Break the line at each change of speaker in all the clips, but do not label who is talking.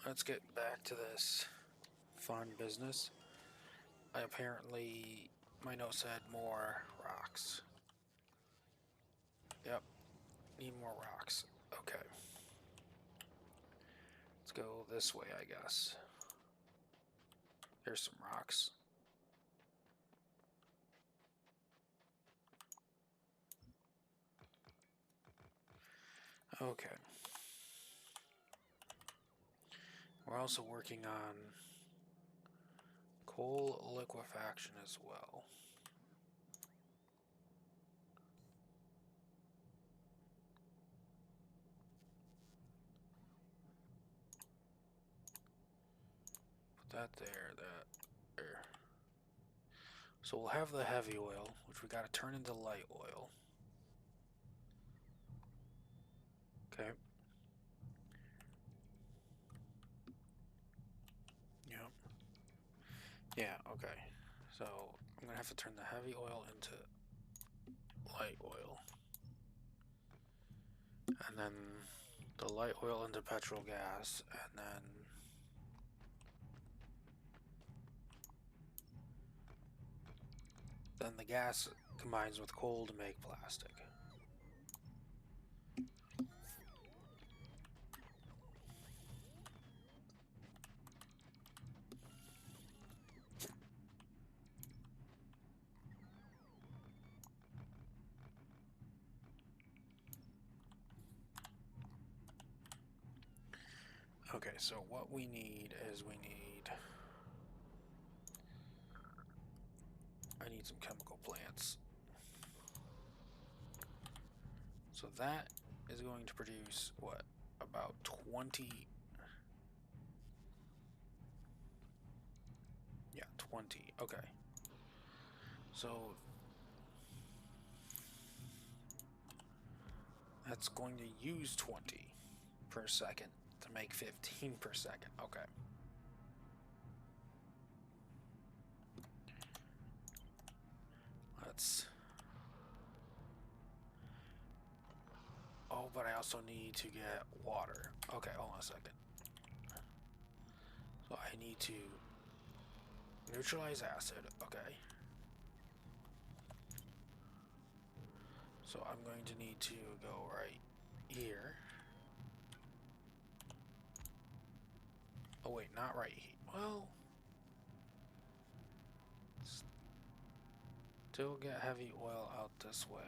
let's get back to this fun business. My note said more rocks. Yep, need more rocks. Okay. Let's go this way, I guess. There's some rocks. Okay. We're also working on coal liquefaction as well. Put that there, that there. So we'll have the heavy oil, which we gotta turn into light oil. Okay. Yep. Yeah, okay. So I'm gonna have to turn the heavy oil into light oil. And then the light oil into petrol gas, and then the gas combines with coal to make plastic. Okay, so what we need is I need some chemical plants. So that is going to produce, what, about 20... Yeah, 20. Okay. So that's going to use 20 per second to make 15 per second. Okay. Let's... Oh, but I also need to get water. Okay, hold on a second. So I need to neutralize acid. Okay. So I'm going to need to go right here. Oh wait, not right here. Well, still get heavy oil out this way.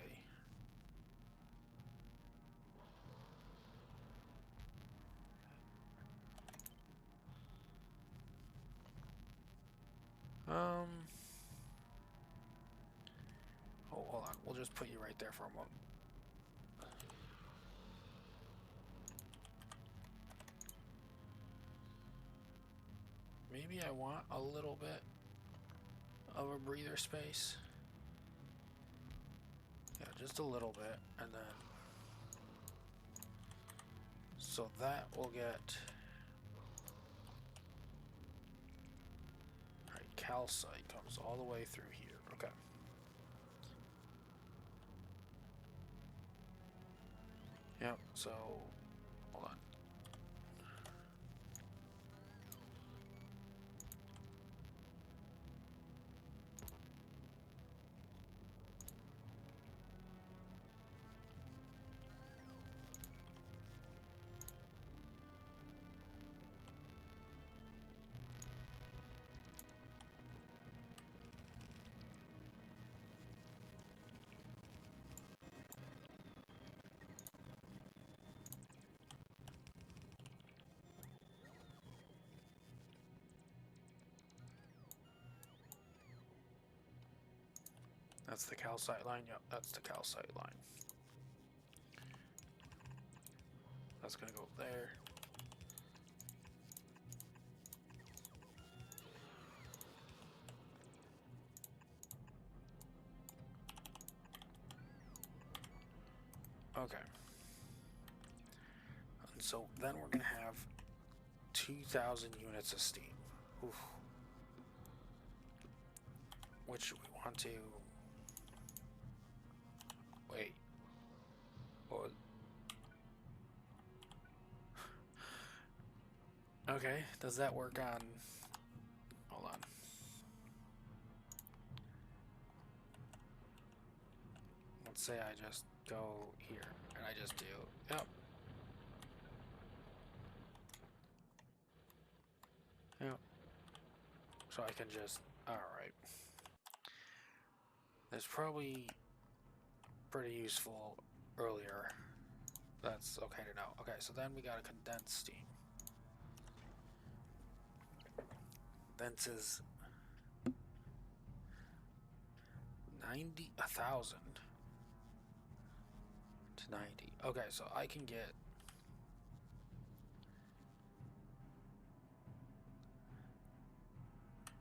Oh, hold on. We'll just put you right there for a moment. Maybe I want a little bit of a breather space. Yeah, just a little bit, and then so that will get alright, calcite comes all the way through here. Okay. Yep, so hold on. That's the calcite line. Yep, that's the calcite line. That's gonna go there. Okay. And so then we're gonna have 2,000 units of steam. Oof. Which we want to wait. Or Okay, does that work on... Hold on. Let's say I just go here, and I just do... Yep. Yep. So I can just... Alright. That's probably pretty useful earlier. That's okay to know. Okay, so then we gotta condense steam. Condenses 1,000 to 90. Okay, so I can get...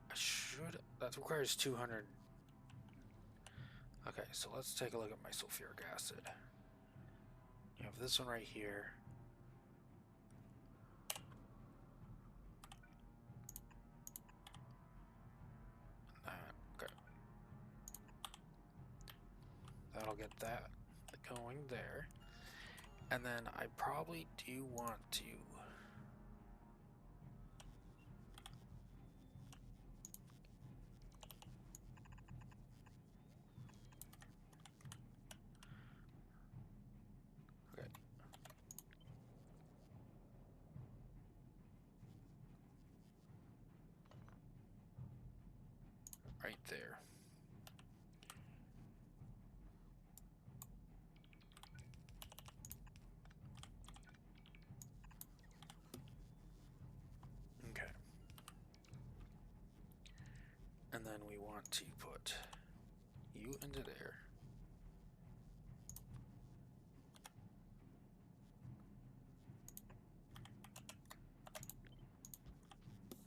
I should... That requires 200. Okay, so let's take a look at my sulfuric acid. You have this one right here. Okay. That'll get that going there. And then I probably do want to... Okay. Right there. Okay. And then we want to put you into there.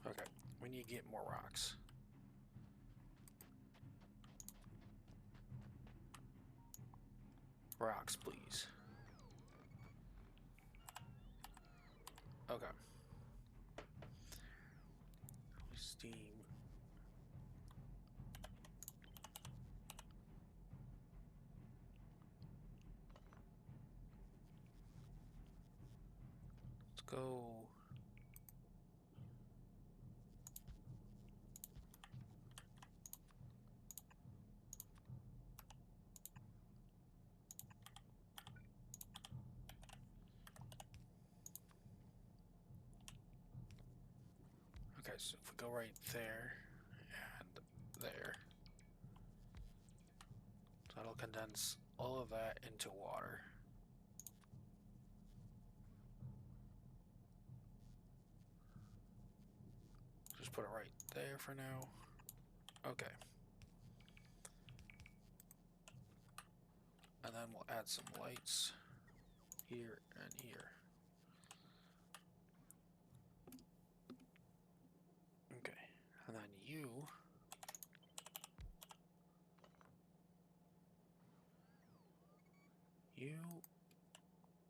Okay, we need to get more rocks. Rocks, please. Okay. Steam. Let's go. Okay, so if we go right there and there, so that'll condense all of that into water. Just put it right there for now. Okay. And then we'll add some lights here and here. Okay. And then you...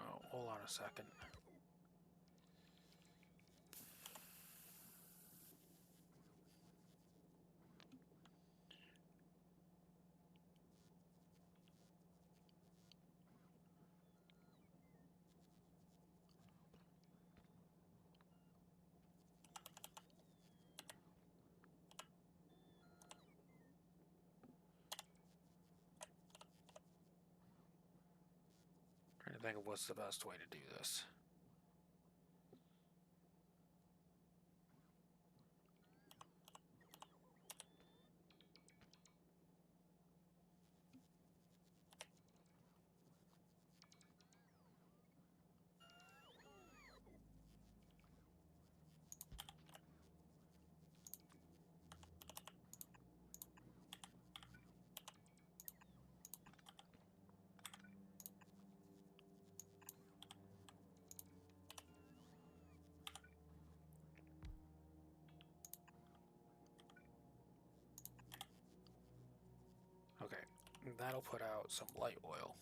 Oh, hold on a second. Trying to think of what's the best way to do this. Okay, that'll put out some light oil.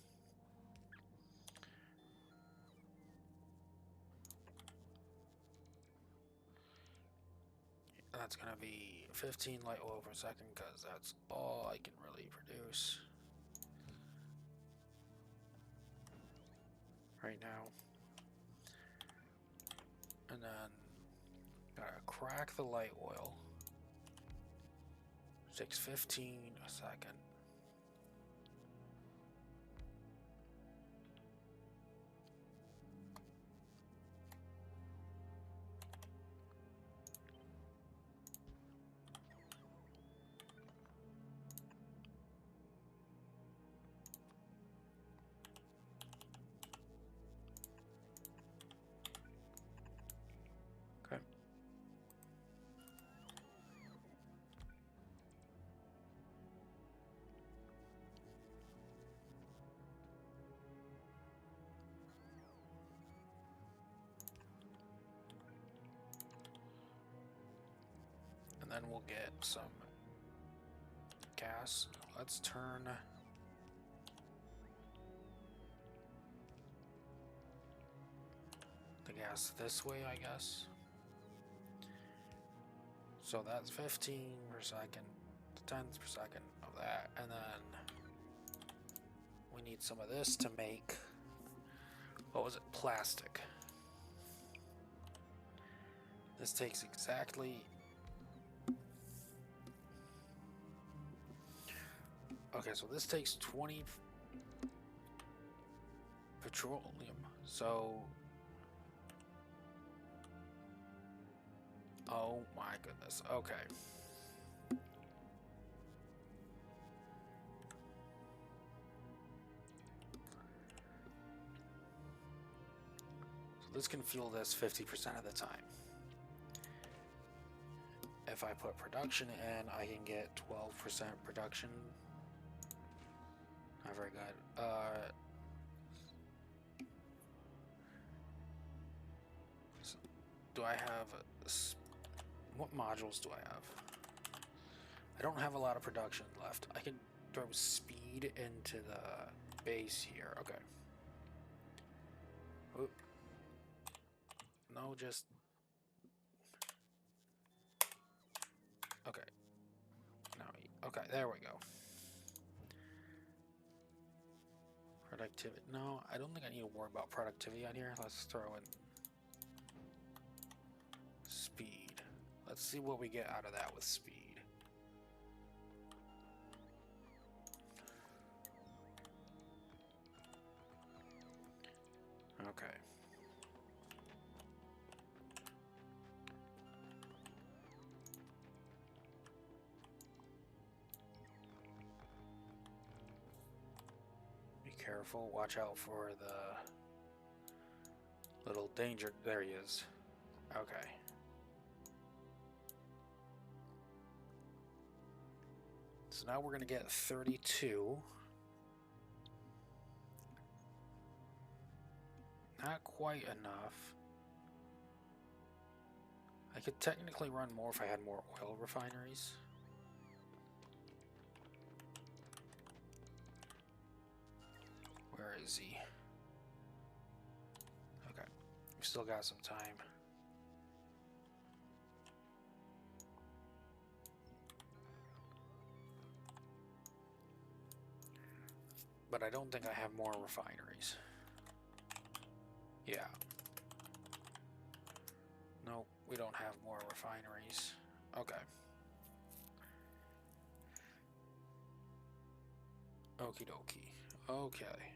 That's gonna be 15 light oil per second because that's all I can really produce right now. And then Gotta crack the light oil. Takes 15 a second. Okay. And then we'll get some gas. Let's turn the gas this way, I guess. So that's 15 per second, 10th per second of that, and then we need some of this to make, what was it, plastic. This takes exactly, okay, so this takes 20 petroleum, so, oh my goodness, okay. So this can fuel this 50% of the time. If I put production in, I can get 12% production. Not very good. So do I have... what modules do I have? I don't have a lot of production left. I can throw speed into the base here. Okay. Oop. No, just... okay. Now, okay, there we go. Productivity. No, I don't think I need to worry about productivity on here. Let's throw in speed. Let's see what we get out of that with speed. Okay. Be careful. Watch out for the little danger. There he is. Okay. So now we're going to get 32. Not quite enough. I could technically run more if I had more oil refineries. Where is he? Okay. We still got some time. But I don't think I have more refineries. Yeah. Nope, we don't have more refineries. Okay. Okie dokie. Okay.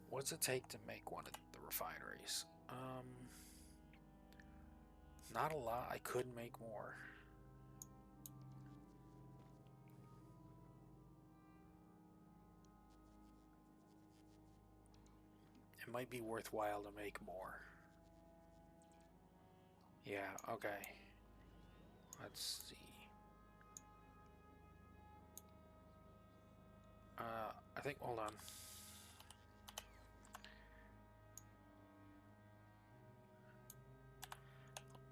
What's it take to make one of the refineries? Not a lot. I could make more. It might be worthwhile to make more. Yeah, okay. Let's see. I think, hold on.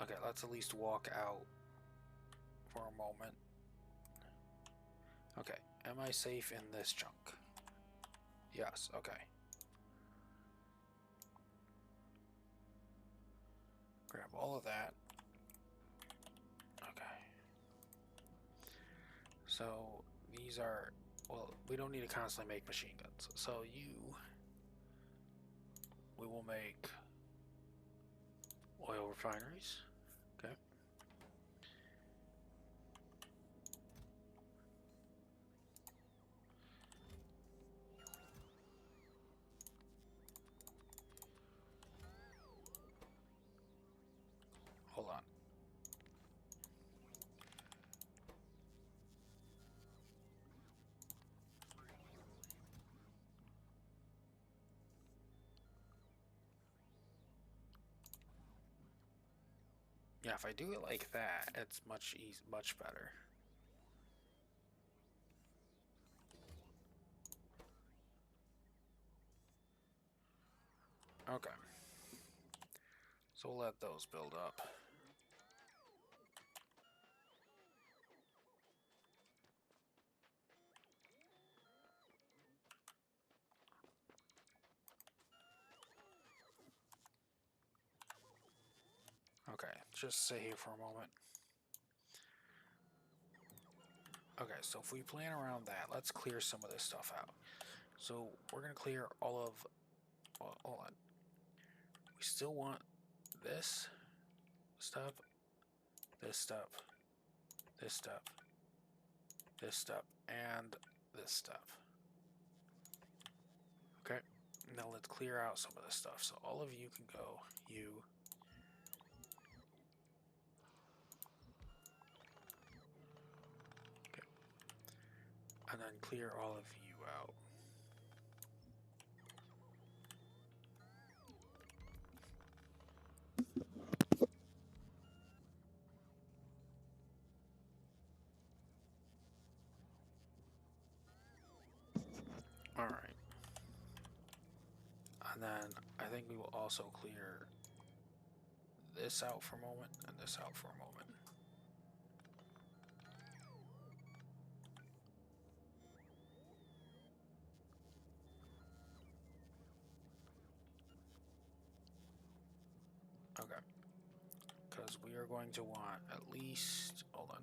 Okay, let's at least walk out for a moment. Okay, am I safe in this chunk? Yes, okay. Grab all of that. Okay. So, these are, well, we don't need to constantly make machine guns. So you we will make oil refineries. Okay. Hold on. Yeah, if I do it like that, it's much better. Okay. So we'll let those build up. Okay, just sit here for a moment. Okay, so if we plan around that, let's clear some of this stuff out. So we're gonna clear all of, well, hold on. We still want this stuff, this stuff, this stuff, this stuff, and this stuff. Okay, now let's clear out some of this stuff. So all of you can go, you. Okay. And then clear all of you out. All right. And then I think we will also clear this out for a moment and this out for a moment. Okay. Because we are going to want at least, hold on.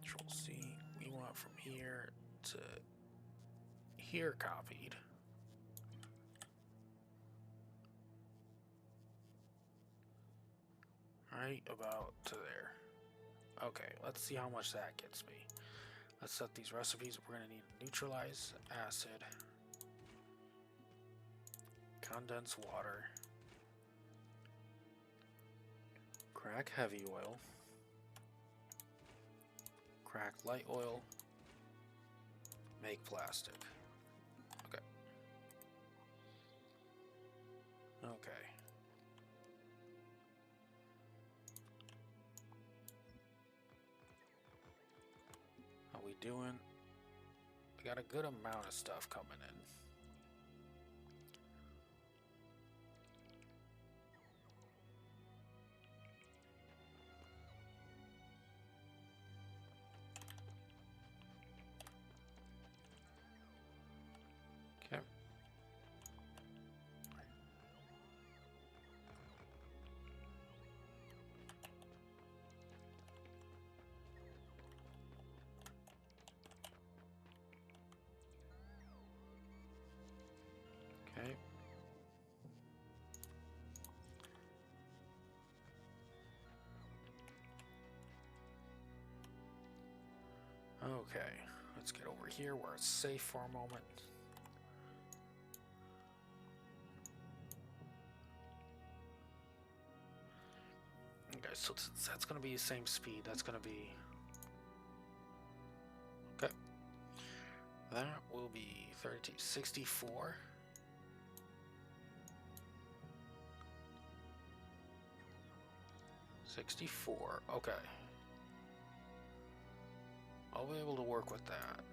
Control C. We want from here to here copied. Right about to there. Okay, let's see how much that gets me. Let's set these recipes. We're going to need neutralize acid, condense water, crack heavy oil, crack light oil, make plastic. Okay. Okay. How we doing? We got a good amount of stuff coming in. Okay. Okay. Okay. Let's get over here where it's safe for a moment. Okay, so that's going to be the same speed. That's going to be... Okay. That will be 64. Okay. I'll be able to work with that.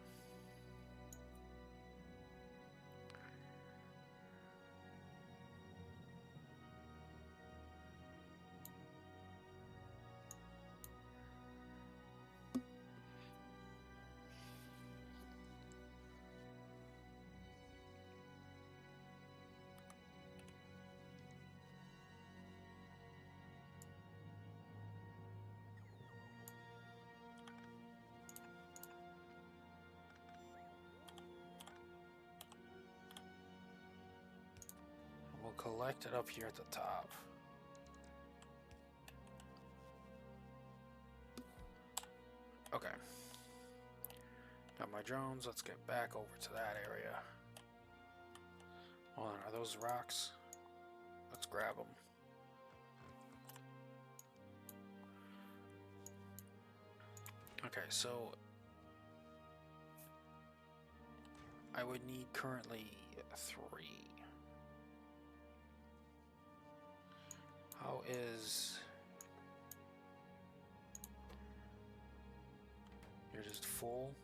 collect it up here at the top. Okay. Got my drones. Let's get back over to that area. Hold on, are those rocks? Let's grab them. Okay, so I would need currently 3. How is... You're just full?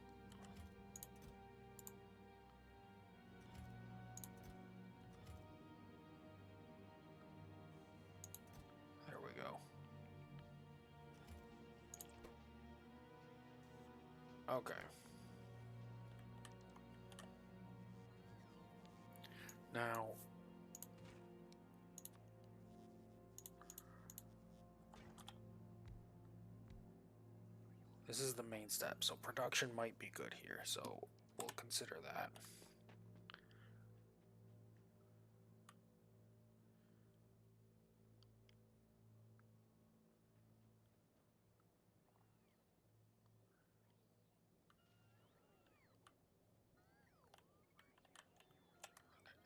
There we go. Okay. Now, this is the main step, so production might be good here, so we'll consider that.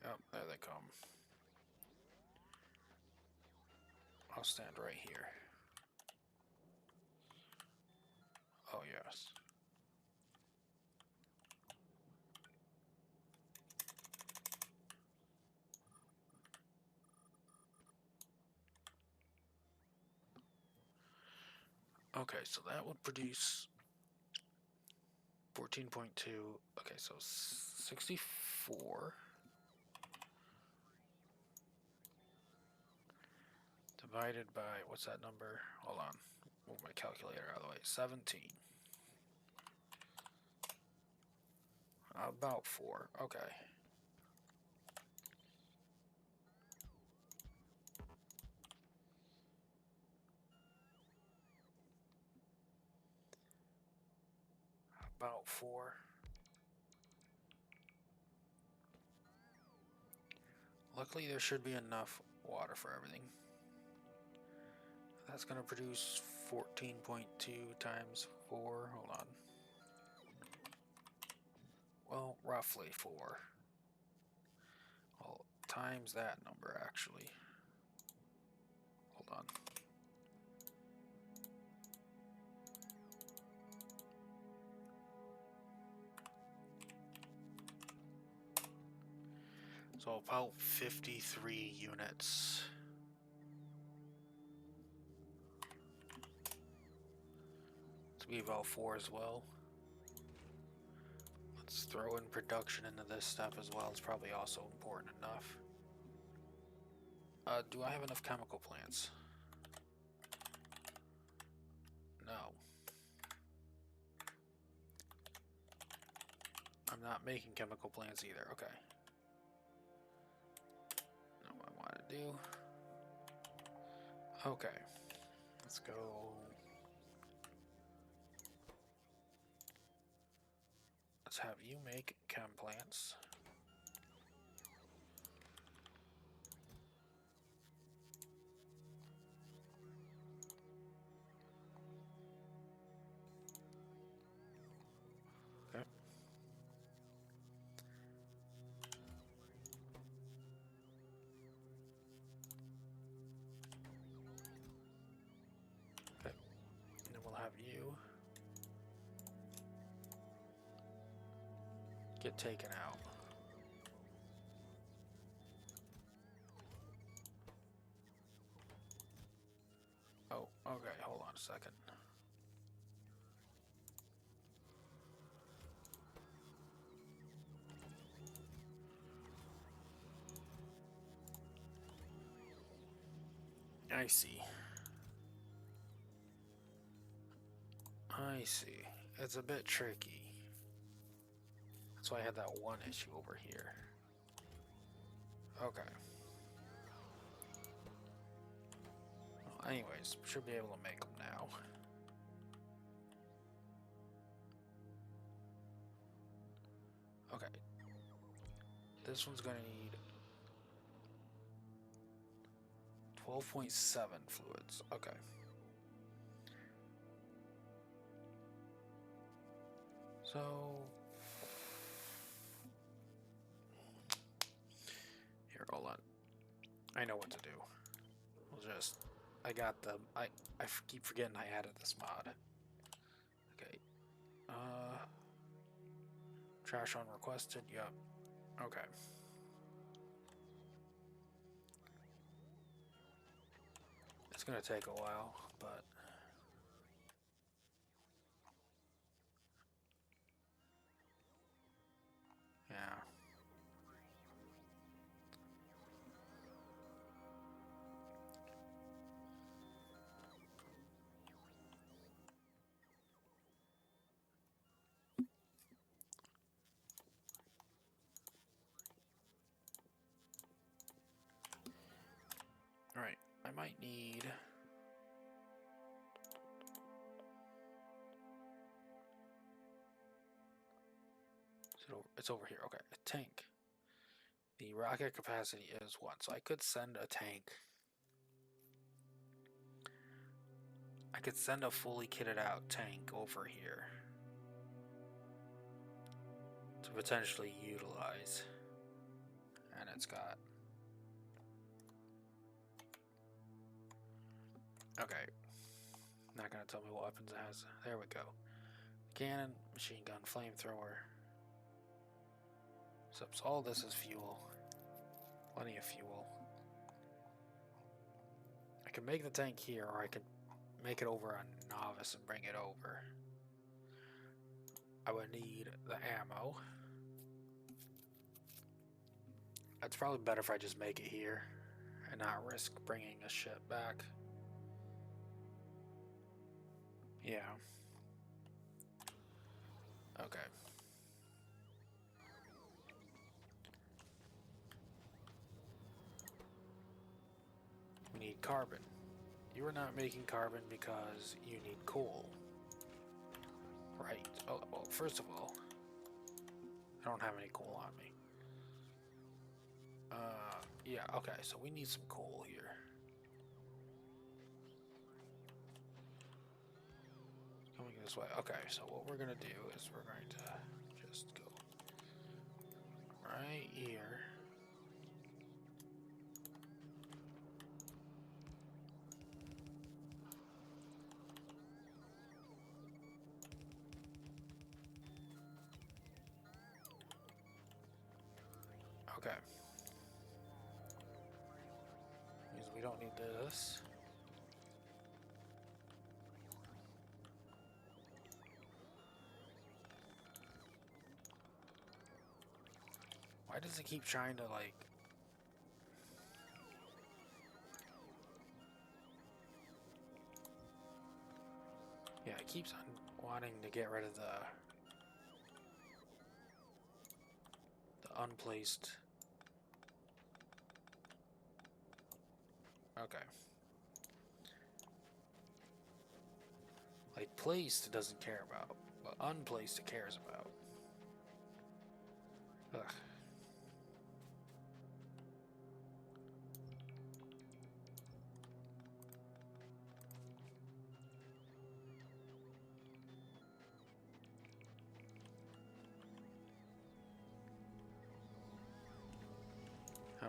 Yep, there they come. I'll stand right here. Oh, yes. Okay, so that would produce 14.2. Okay, so 64 divided by, what's that number? Hold on. Move my calculator out of the way. 17. About 4. Okay. About 4. Luckily, there should be enough water for everything. That's going to produce 14.2 times 4. Hold on. Well, roughly 4. Well, times that number, actually. Hold on. So about 53 units. To be about 4 as well. Let's throw in production into this step as well. It's probably also important enough. Do I have enough chemical plants? No. I'm not making chemical plants either. Okay. Know what I want to do. Okay. Let's go. Let's have you make chem plants. Okay. Okay. And then we'll have you get taken out. Oh, okay, hold on a second. I see. I see. It's a bit tricky. That's why I had that one issue over here. Okay. Well, anyways, should be able to make them now. Okay. This one's gonna need 12.7 fluids. Okay. So here, hold on. I know what to do. We'll just I keep forgetting I added this mod. Okay. Trash unrequested. Yep. Okay. It's gonna take a while, but yeah. All right. I might need. It's over here. Okay, a tank. The rocket capacity is 1, so I could send a tank. I could send a fully kitted out tank over here to potentially utilize. And it's got... Okay. Not gonna tell me what weapons it has. There we go. Cannon, machine gun, flamethrower. So all this is fuel. Plenty of fuel. I can make the tank here, or I could make it over on novice and bring it over. I would need the ammo. It's probably better if I just make it here and not risk bringing a ship back. Yeah. Okay. We need carbon. You are not making carbon because you need coal. Right. Oh, well, first of all, I don't have any coal on me. Yeah, okay, so we need some coal here. Coming this way. Okay, so what we're gonna do is we're going to just go right here. Okay. Means we don't need this. Why does it keep trying to, like... Yeah, it keeps on wanting to get rid of the unplaced... Okay. Like, placed it doesn't care about, but unplaced it cares about. Ugh.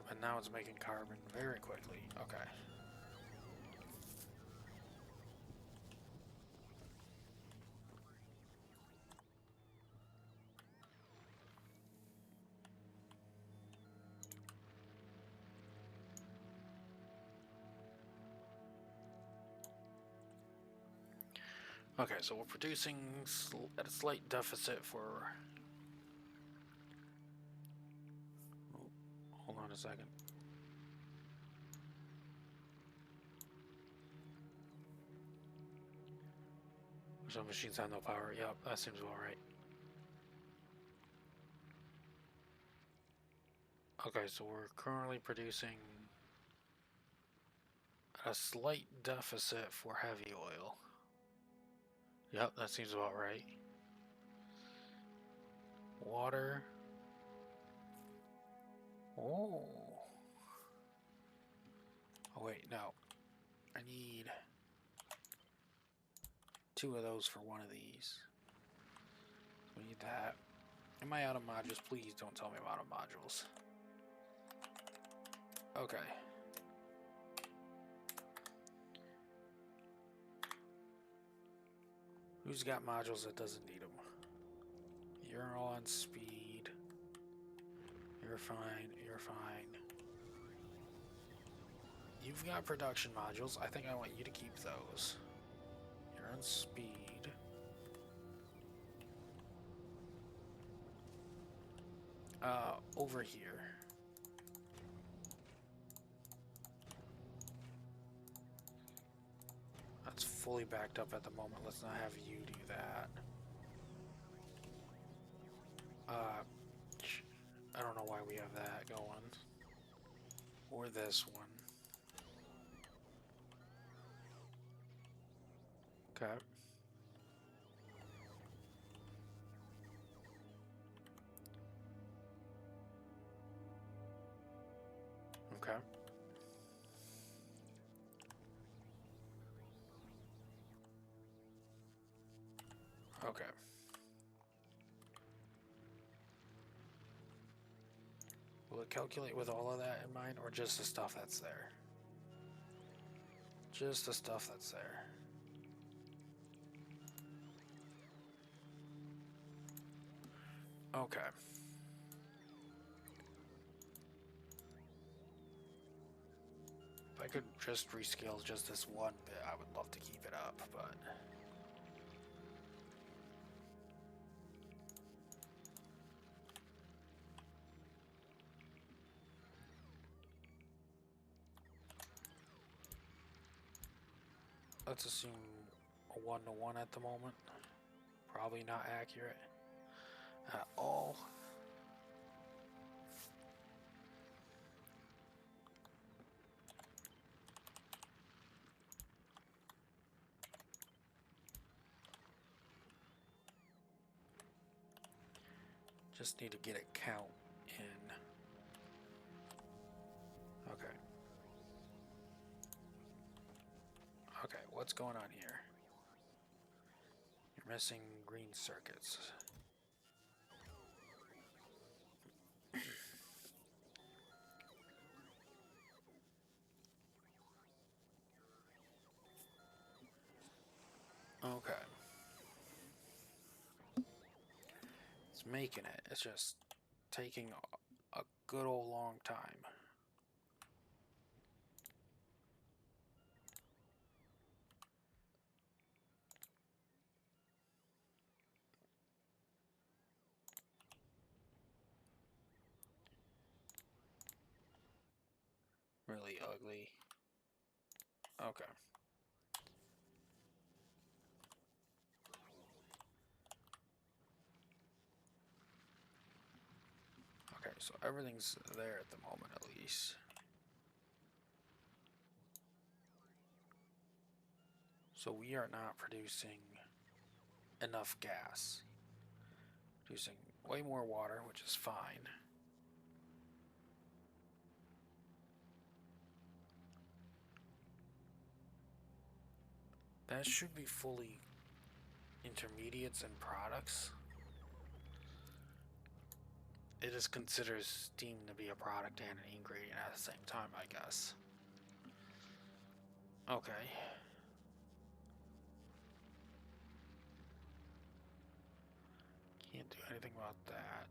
And now it's making carbon very quickly. Okay. Okay, so we're producing at a slight deficit for... Oh, hold on a second. Some machines have no power. Yep, that seems about right. Okay, so we're currently producing a slight deficit for heavy oil. Yep, that seems about right. Water. Oh. wait, no. I need 2 of those for one of these. We need that. Am I out of modules? Please don't tell me I'm out of modules. Okay. Who's got modules that doesn't need them? You're on speed. You're fine. You're fine. You've got production modules. I think I want you to keep those. You're on speed. Over here. That's fully backed up at the moment. Let's not have you do that. I don't know why we have that going. Or this one. Okay. Okay. Okay. Will it calculate with all of that in mind, or just the stuff that's there? Just the stuff that's there. Okay. If I could just rescale just this one bit, I would love to keep it up, but... Let's assume a 1-to-1 at the moment. Probably not accurate at all. Just need to get it count in. Okay. Okay, what's going on here? You're missing green circuits. Okay. It's making it. It's just taking a good old long time. Really ugly. Okay. Okay, so everything's there at the moment at least. So we are not producing enough gas. Producing way more water, which is fine. That should be fully intermediates and products. It just considers steam to be a product and an ingredient at the same time, I guess. Okay. Can't do anything about that.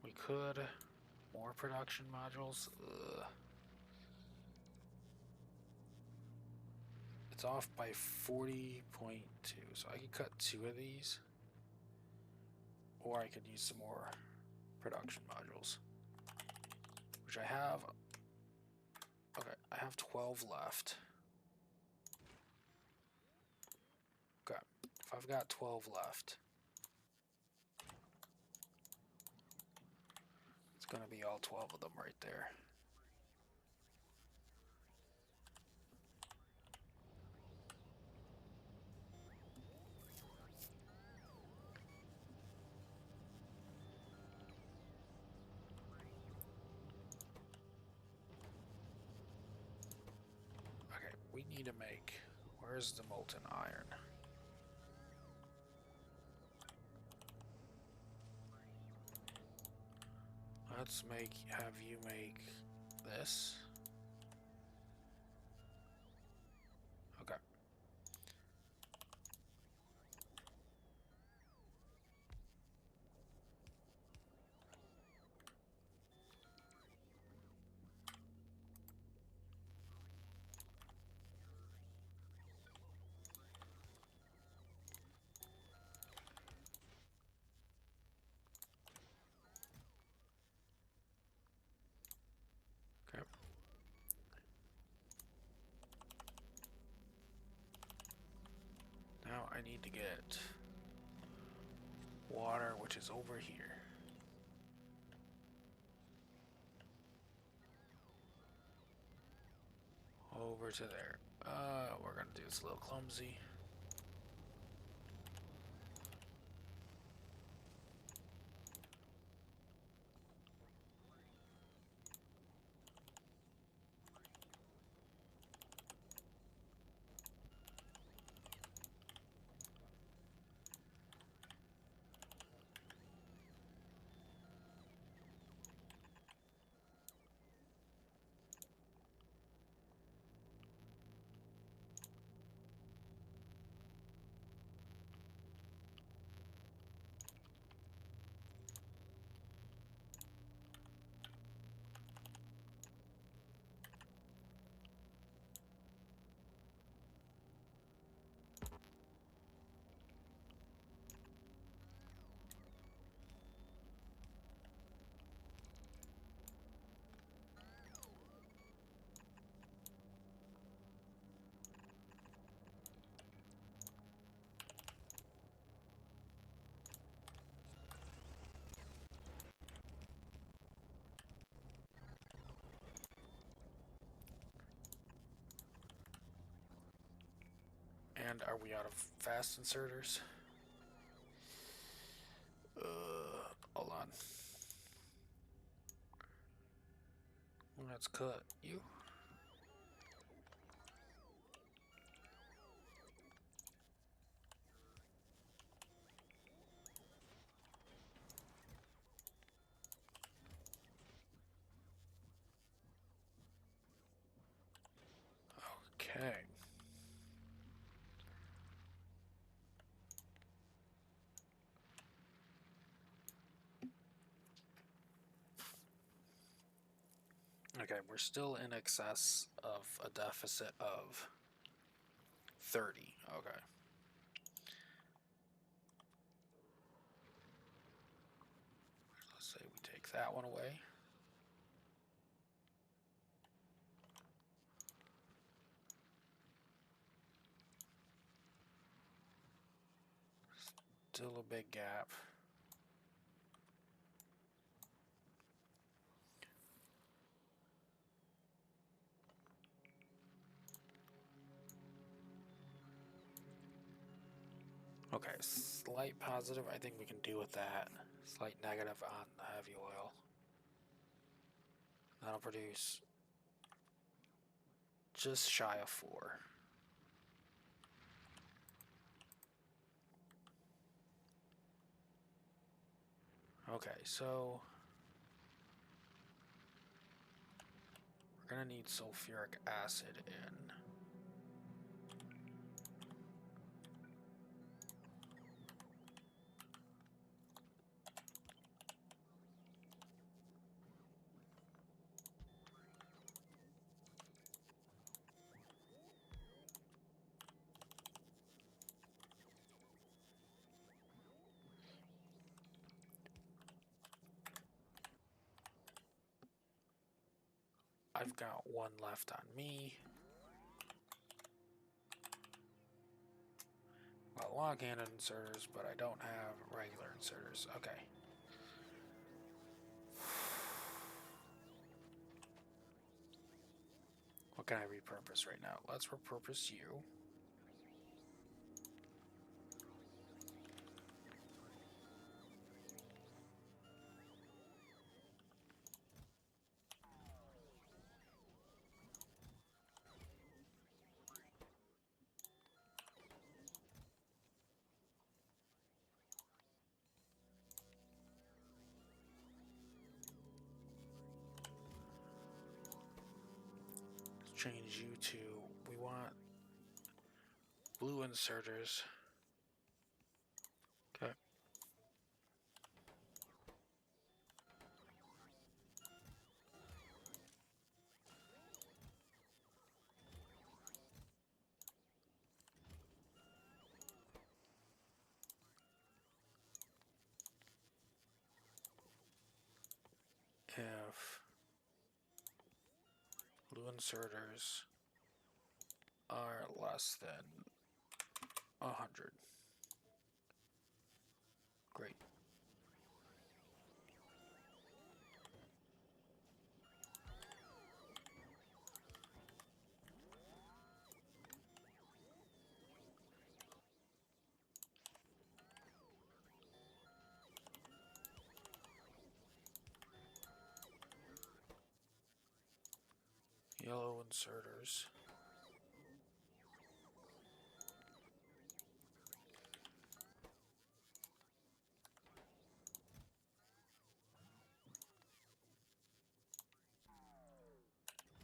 We could. More production modules. Ugh. It's off by 40.2, so I could cut 2 of these. Or I could use some more production modules. Which I have. Okay, I have 12 left. Okay, if I've got 12 left, it's gonna be all 12 of them right there. need to make? Where's the molten iron? Let's have you make this. Okay. Okay. Now I need to get water, which is over here. Over to there. We're gonna do this a little clumsy. And are we out of fast inserters? Hold on. Let's cut you. Okay. Okay, we're still in excess of a deficit of 30. Okay. Let's say we take that one away. Still a big gap. Okay, slight positive, I think we can do with that. Slight negative on the heavy oil. That'll produce just shy of 4. Okay, so we're gonna need sulfuric acid in. I've got one left on me. Got log-handed inserters, but I don't have regular inserters. Okay. What can I repurpose right now? Let's repurpose you. change you to, we want blue inserters. Okay. If blue inserters are less than 100. Great. Yellow inserters.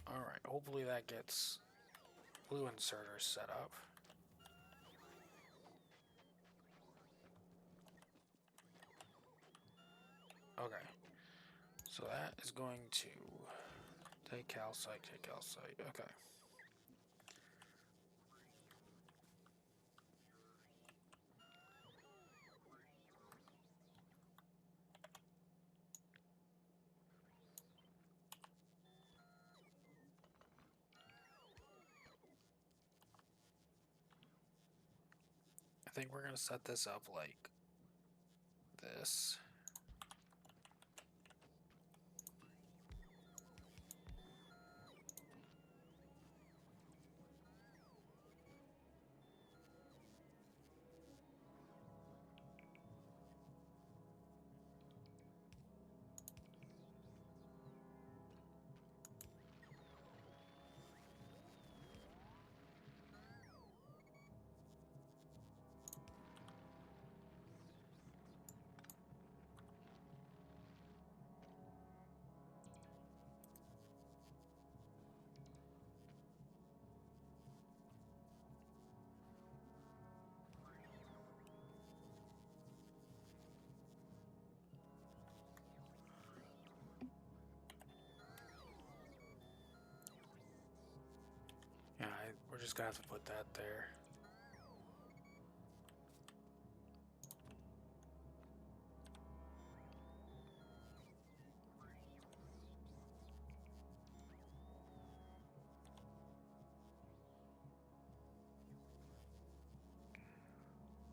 Alright, hopefully that gets blue inserters set up. Okay, so that is going to take calcite, okay. I think we're gonna set this up like this. Yeah, we're just gonna have to put that there.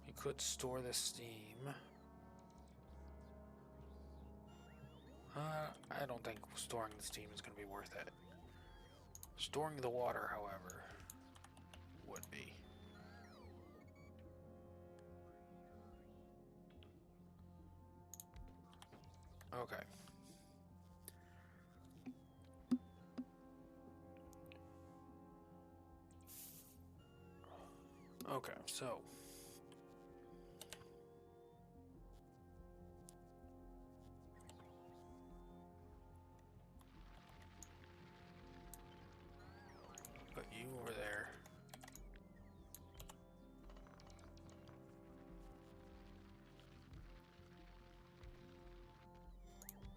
You could store the steam. I don't think storing the steam is going to be worth it. Storing the water, however, would be. Okay. Okay, so put you over there.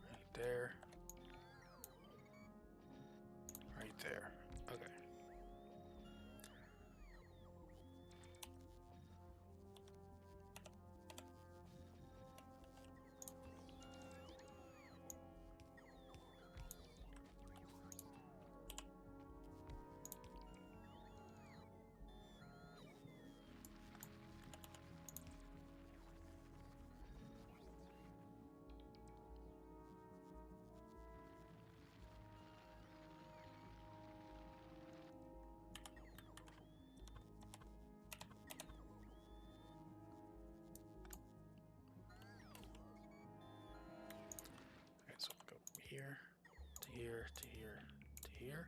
Right there. Right there. Okay. Okay, so we'll go from here to here to here to here.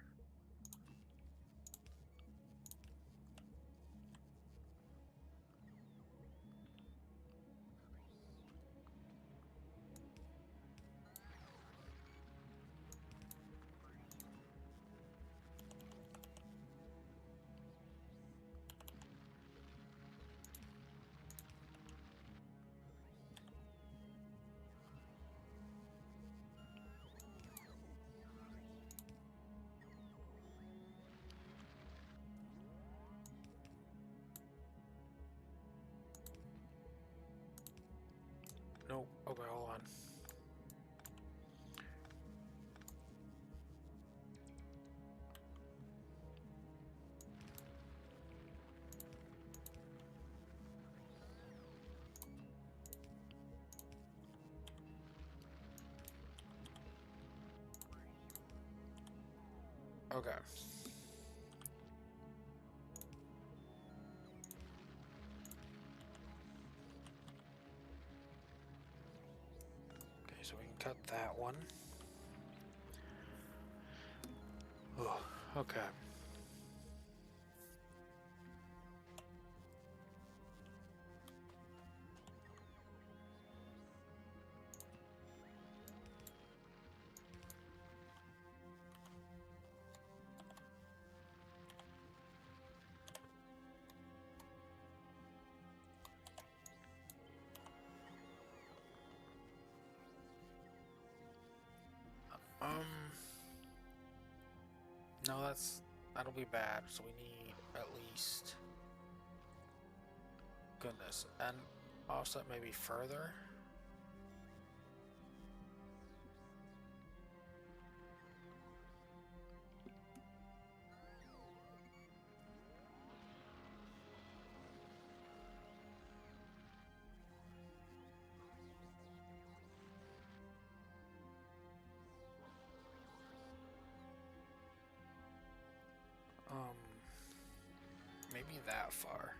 No. Okay, hold on. Okay. Okay, so we can cut that one. Oh, okay. No, that'll be bad. So we need at least, goodness, and offset maybe further. Maybe that far.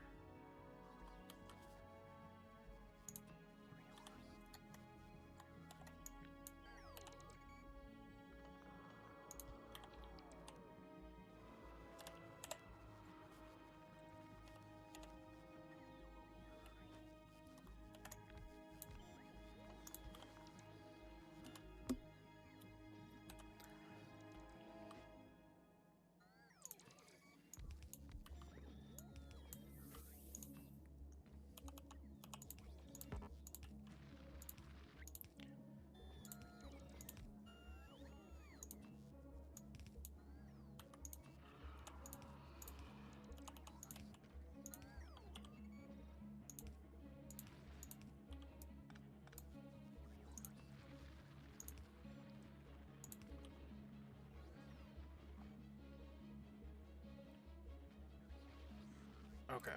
Okay.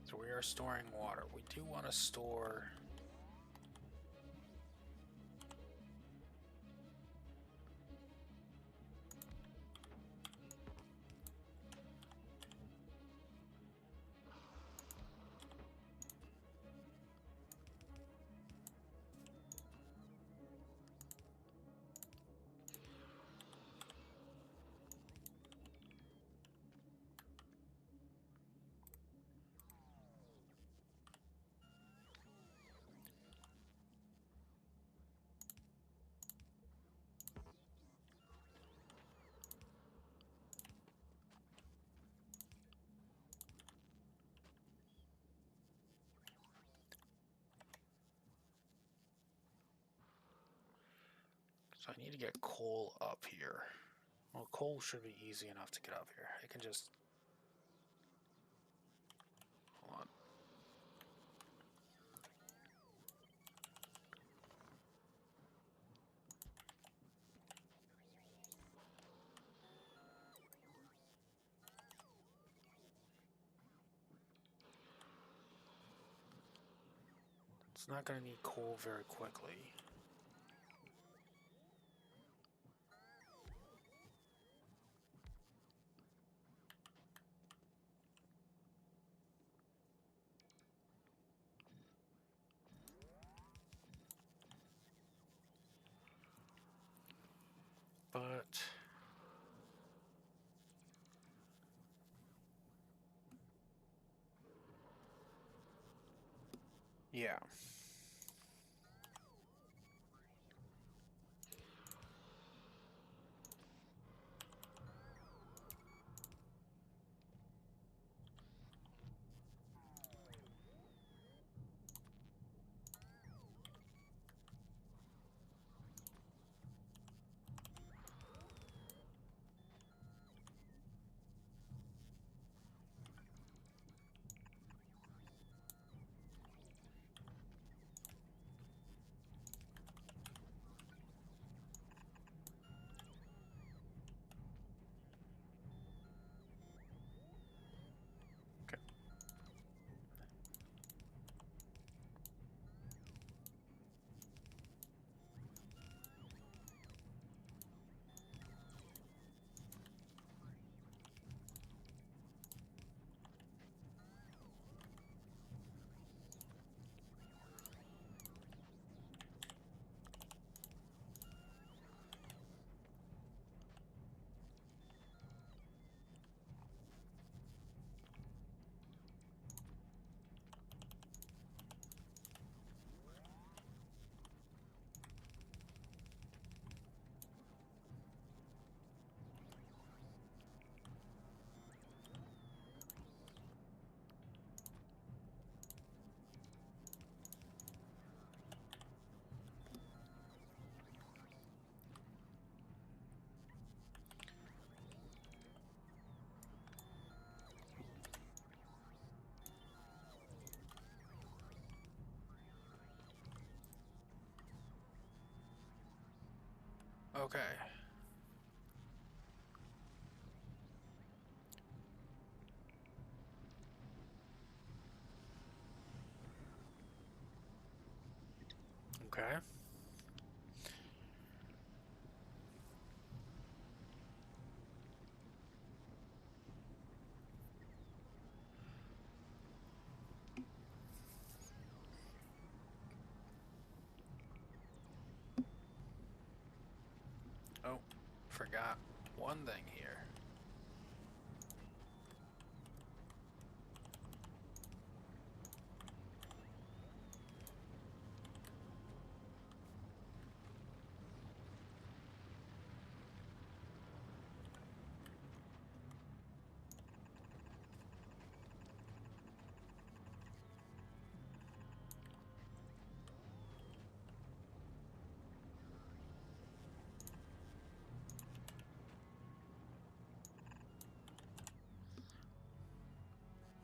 So we are storing water. We do want to store. So I need to get coal up here. Well, coal should be easy enough to get up here. I can just... Hold on. It's not going to need coal very quickly. But... yeah. Okay. Okay. Oh, forgot one thing here.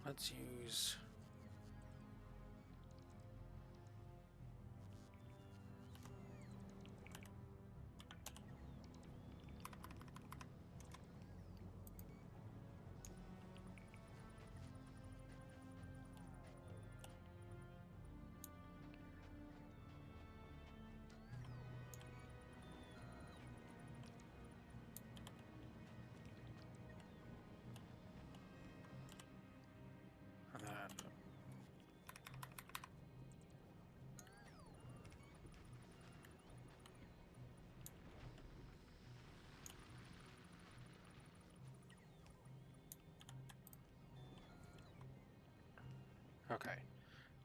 Let's use... and then... Okay.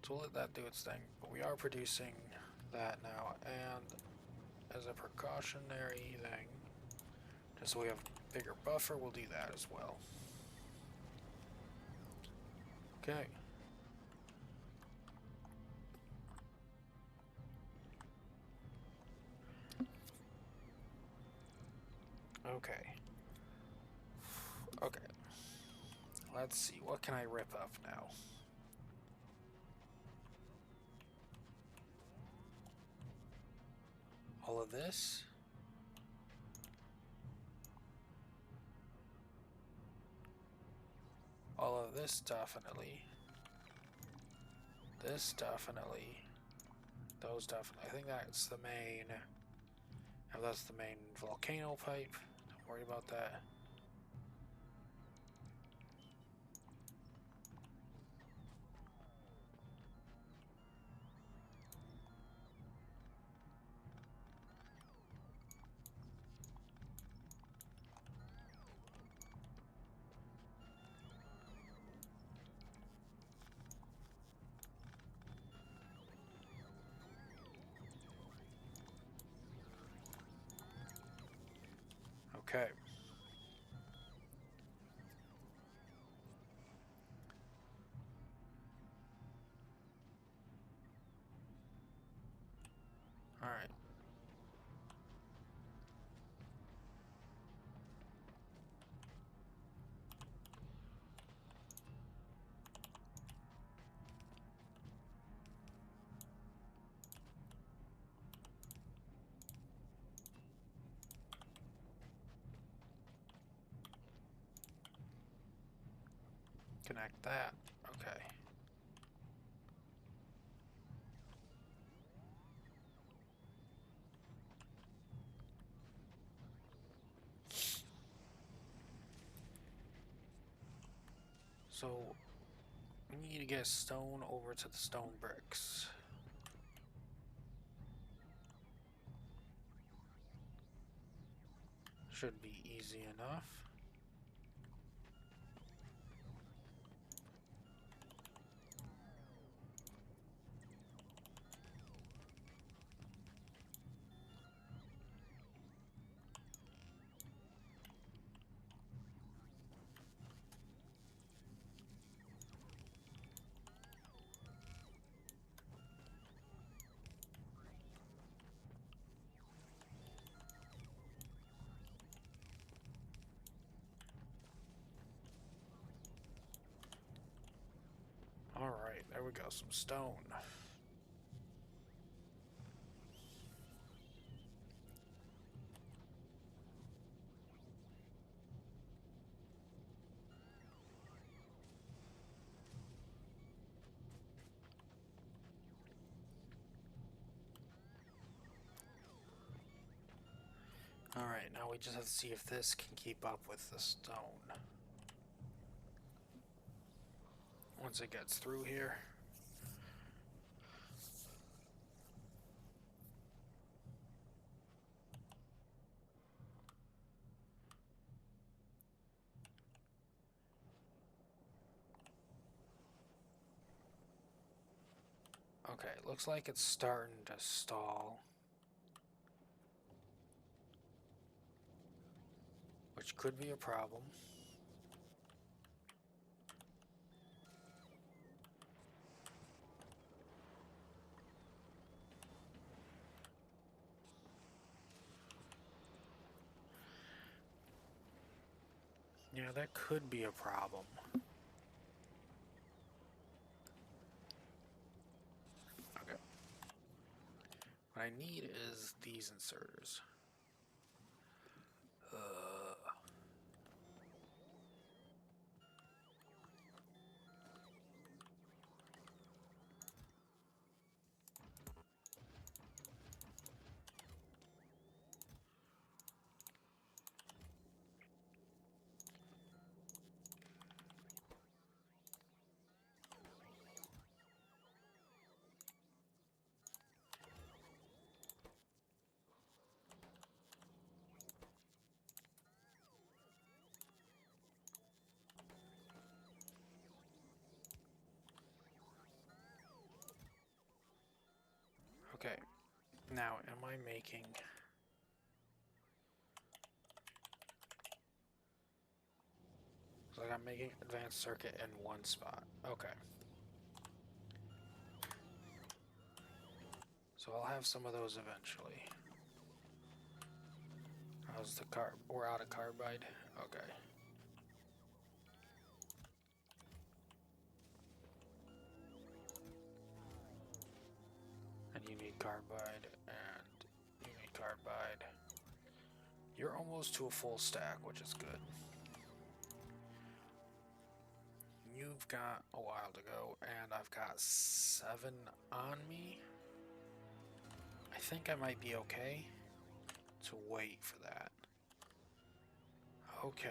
So we'll let that do its thing. But we are producing that now, and as a precautionary thing, just so we have a bigger buffer, we'll do that as well. Okay. Okay. Okay. Let's see, what can I rip up now? All of this? All of this definitely. This definitely. Those definitely. I think that's the main. Oh, that's the main volcano pipe. Don't worry about that. Okay. All right. Connect that. Okay. So we need to get stone over to the stone bricks. Should be easy enough. Alright, there we go, some stone. Alright, now we just have to see if this can keep up with the stone. Once it gets through here. Okay, looks like it's starting to stall. Which could be a problem. Yeah, that could be a problem. Okay. What I need is these inserters. Okay, now am I making... Looks like I'm making advanced circuit in one spot. Okay. So I'll have some of those eventually. How's the carb? We're out of carbide? Okay. And you need carbide, and you need carbide. You're almost to a full stack, which is good. You've got a while to go, and I've got 7 on me. I think I might be okay to wait for that. Okay.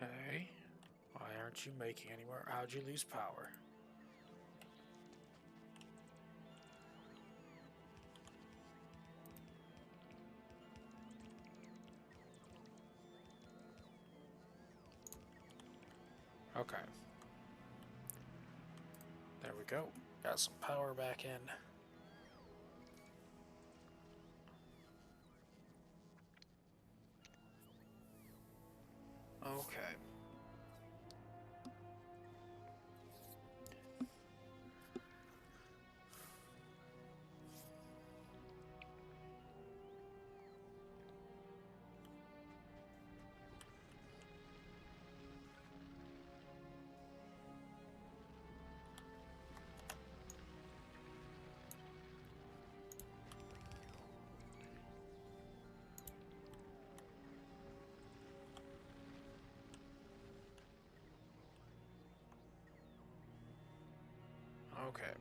Okay. Why aren't you making any more? How'd you lose power? Okay. There we go. Got some power back in. Okay. Okay.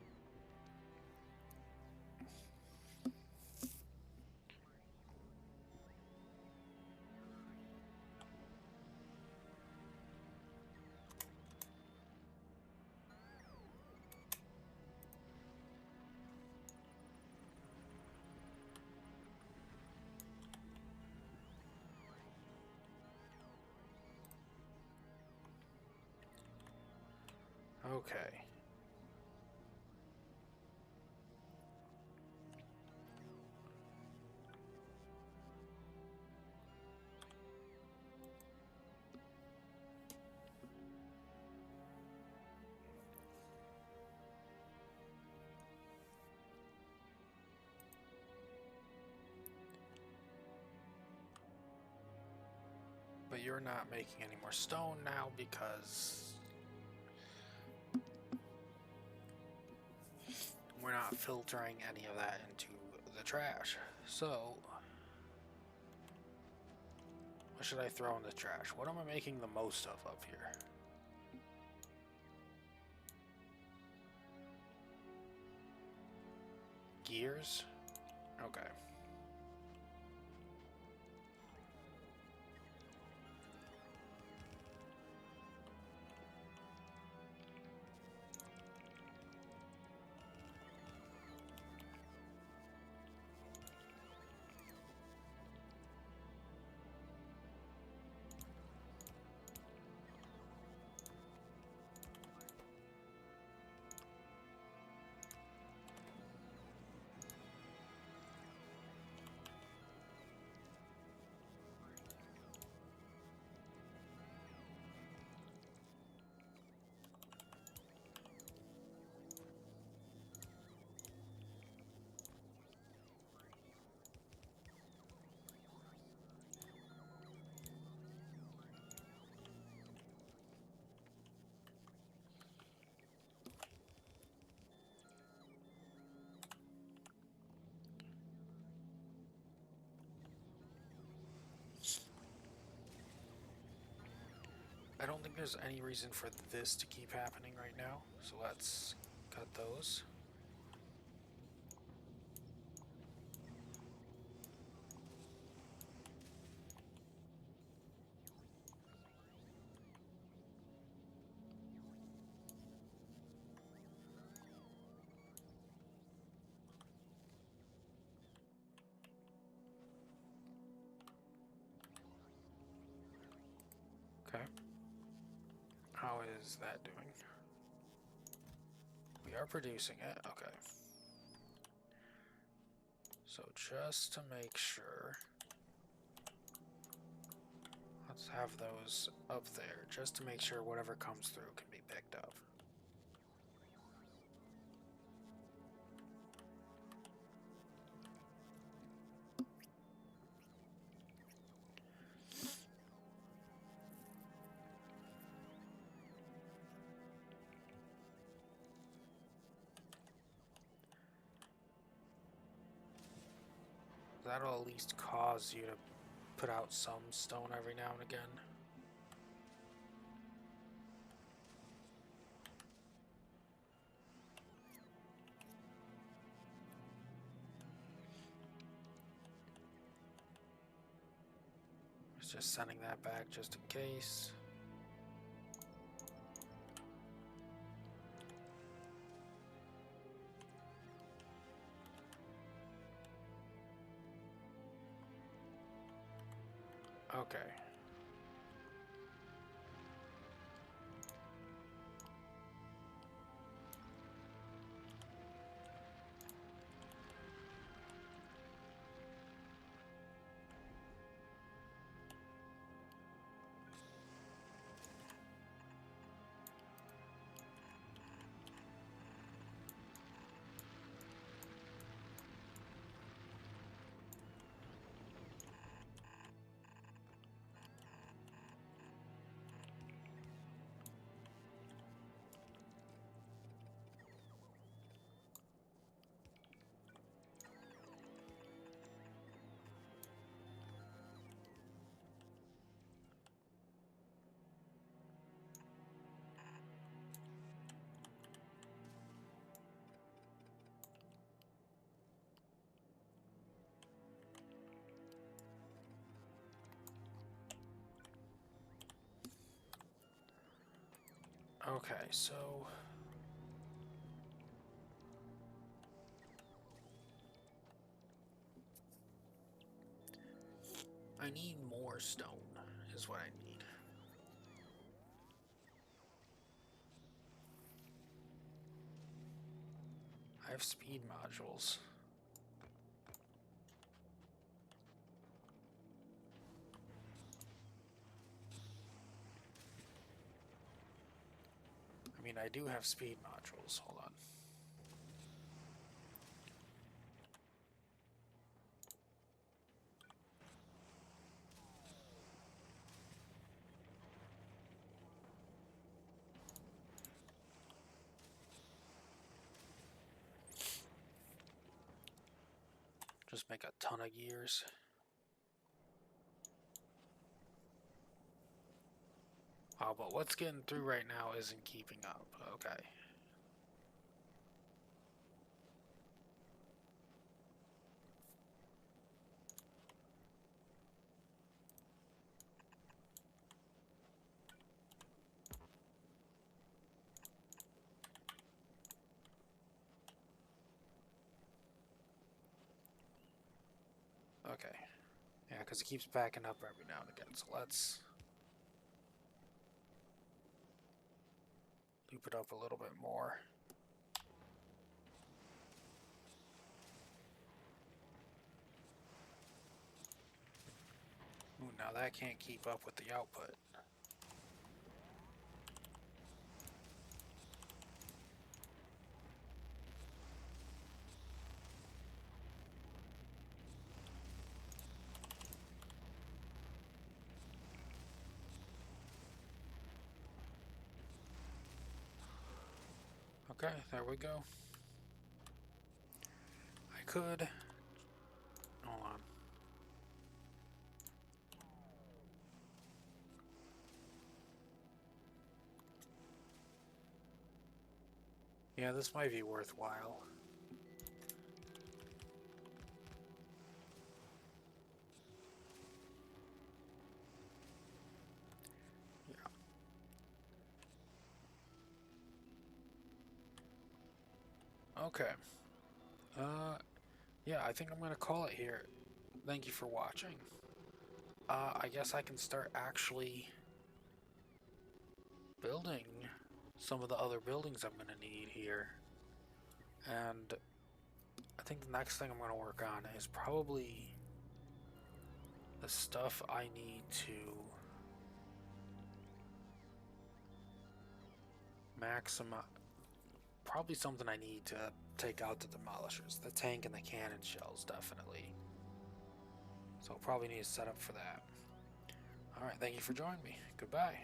Okay. But you're not making any more stone now because we're not filtering any of that into the trash. So, what should I throw in the trash? What am I making the most of up here? Gears? Okay. I don't think there's any reason for this to keep happening right now, so let's cut those. Okay. How is that doing? We are producing it, okay. So just to make sure, let's have those up there, just to make sure whatever comes through can be picked up. That'll at least cause you to put out some stone every now and again. Just sending that back just in case. Okay. Okay, so I need more stone, is what I need. I have speed modules. I mean, I do have speed modules. Hold on. Just make a ton of gears. Oh, but what's getting through right now isn't keeping up. Okay. Okay. Yeah, because it keeps backing up every now and again. So let's loop it up a little bit more. Ooh, now that can't keep up with the output. Okay, there we go. I could... Hold on. Yeah, this might be worthwhile. Yeah. Okay. Yeah, I think I'm gonna call it here. Thank you for watching. I guess I can start actually building some of the other buildings I'm gonna need here. And I think the next thing I'm gonna work on is probably the stuff I need to maximize. Probably something I need to take out the demolishers. The tank and the cannon shells, definitely. So I'll probably need to set up for that. Alright, thank you for joining me. Goodbye.